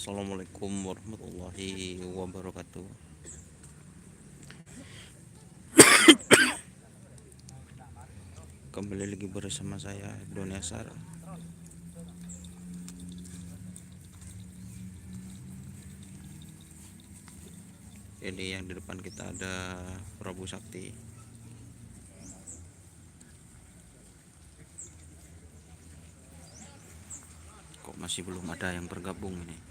Assalamualaikum warahmatullahi wabarakatuh. Kembali lagi bersama saya Doni Asar. Ini yang di depan kita ada Prabu Sakti. Kok masih belum ada yang bergabung ini?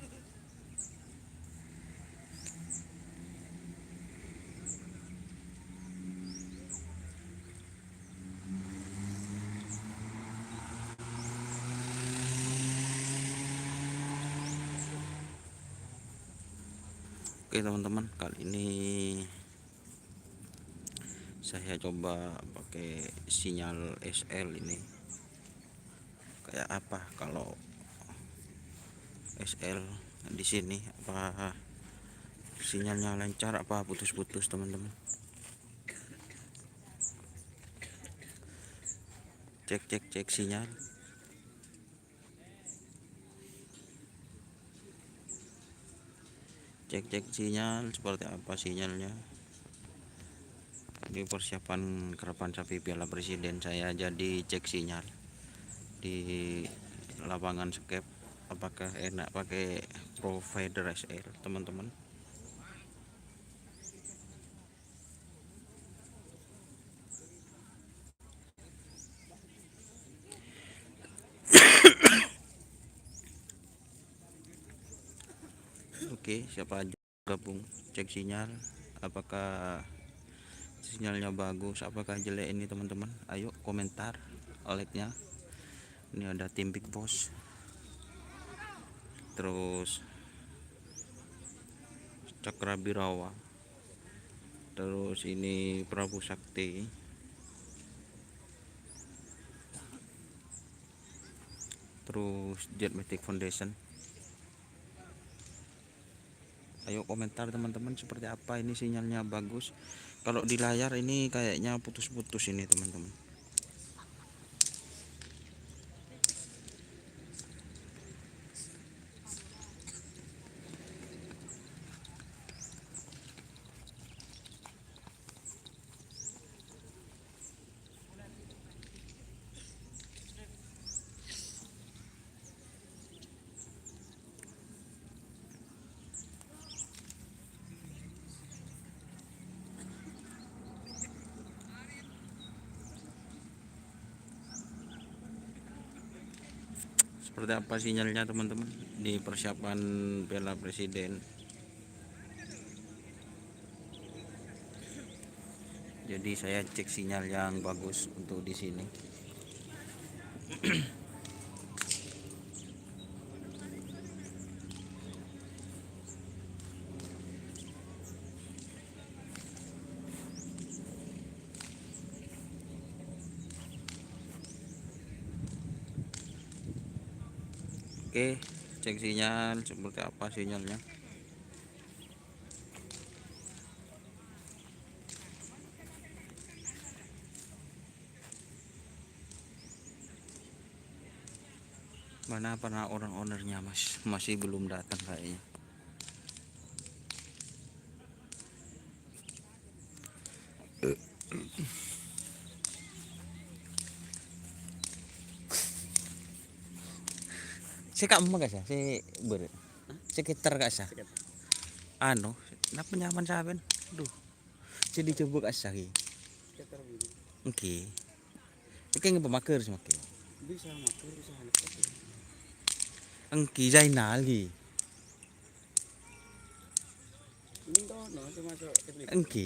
Oke teman-teman, kali ini saya coba pakai sinyal SL ini. Kayak apa kalau SL di sini? Apa sinyalnya lancar apa putus-putus teman-teman? Cek sinyal. Cek sinyal seperti apa sinyalnya. Ini persiapan kerapan sapi Piala Presiden, saya jadi cek sinyal di lapangan skep apakah enak pakai provider SL teman-teman. Oke, siapa aja gabung cek sinyal, apakah sinyalnya bagus apakah jelek ini teman-teman. Ayo komentar, like-nya. Ini ada tim Big Boss, terus Cakra Birawa, terus ini Prabu Sakti, terus Jet Matic Foundation. Ayo komentar teman-teman, seperti apa ini sinyalnya bagus. Kalau di layar ini kayaknya putus-putus ini teman-teman. Seperti apa sinyalnya teman-teman di persiapan Piala Presiden. Jadi saya cek sinyal yang bagus untuk di sini. Oke, cek sinyal seperti apa sinyalnya. Mana pernah orang-ownernya masih belum datang kayaknya. Si kamu gak sih? Si sekitar gak sih? Anu, napa nyaman saben? Duh, si dicoba gak sih? Oke. Iki ngepemaker sih makin. Bisa makan bisa anak Engki Zainal ki. ini toh no masuk Engki.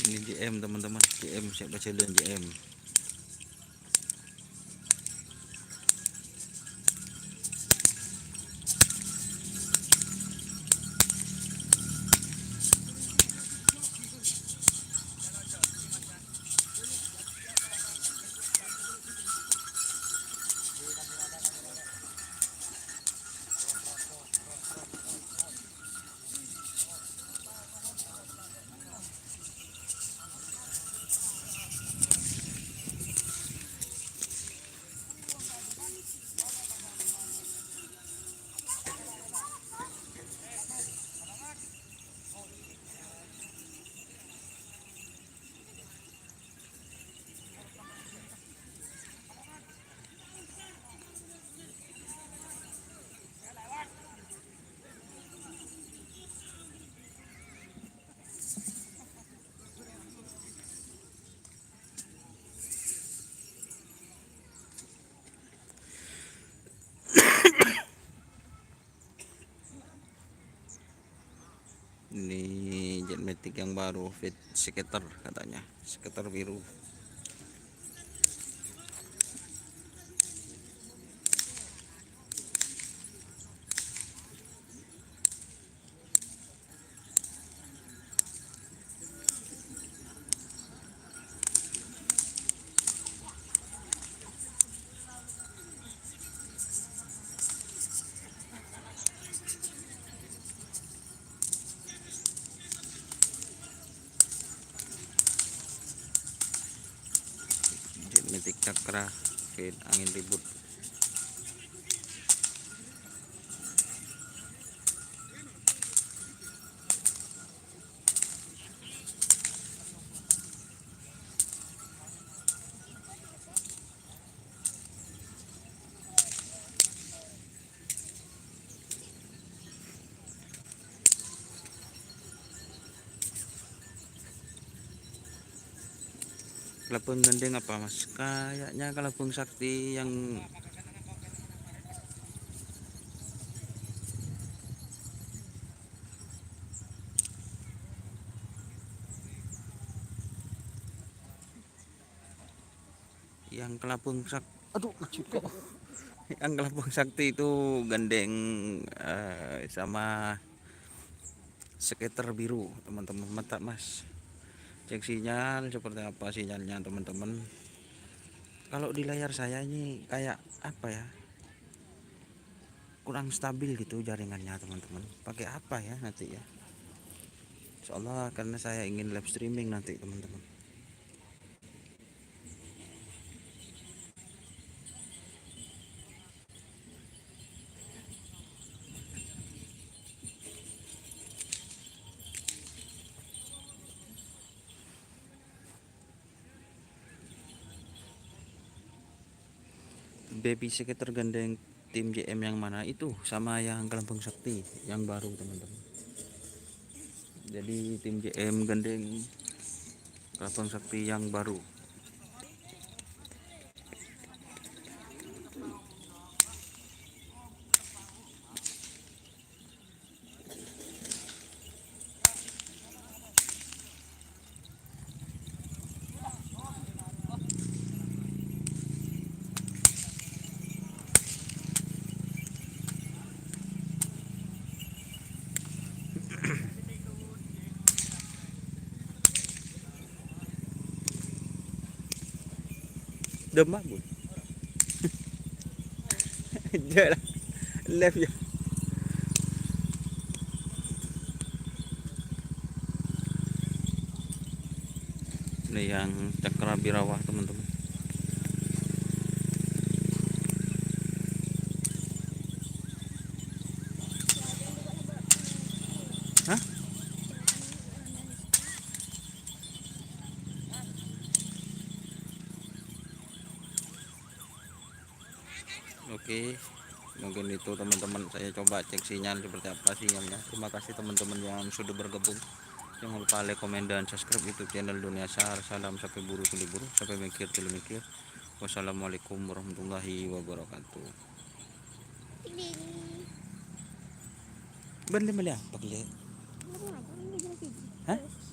Ini JM teman-teman, JM siap baca dan JM. Ini Jetmatic yang baru, fit skater katanya, skater biru. Jetmatic Cakra fit angin ribut. Kelabang gandeng apa mas? Kayaknya kelabang sakti yang kelabang sakti. Aduh, kok. Yang kelabang sakti itu gandeng sama skater biru teman-teman. Mata mas, cek sinyal seperti apa sinyalnya teman-teman. Kalau di layar saya ini kayak apa ya, kurang stabil gitu jaringannya teman-teman. Pakai apa ya nanti ya, insyaallah karena saya ingin live streaming nanti teman-teman. Baby skater gandeng tim JM yang mana itu sama yang kelabang sakti yang baru teman-teman. Jadi tim JM gandeng kelabang sakti yang baru. Demak bu. Jalan live ya. Ini yang Cakra Birawah teman-teman. Hah? Oke, mungkin itu teman-teman, saya coba cek sinyal seperti apa sinyalnya. Terima kasih teman-teman yang sudah bergabung. Jangan lupa like, komen, dan subscribe YouTube channel Dunia Sar. Salam sampai buru tuli buru, sampai mikir tuli mikir. Wassalamualaikum warahmatullahi wabarakatuh. Beli apa beli? Hah?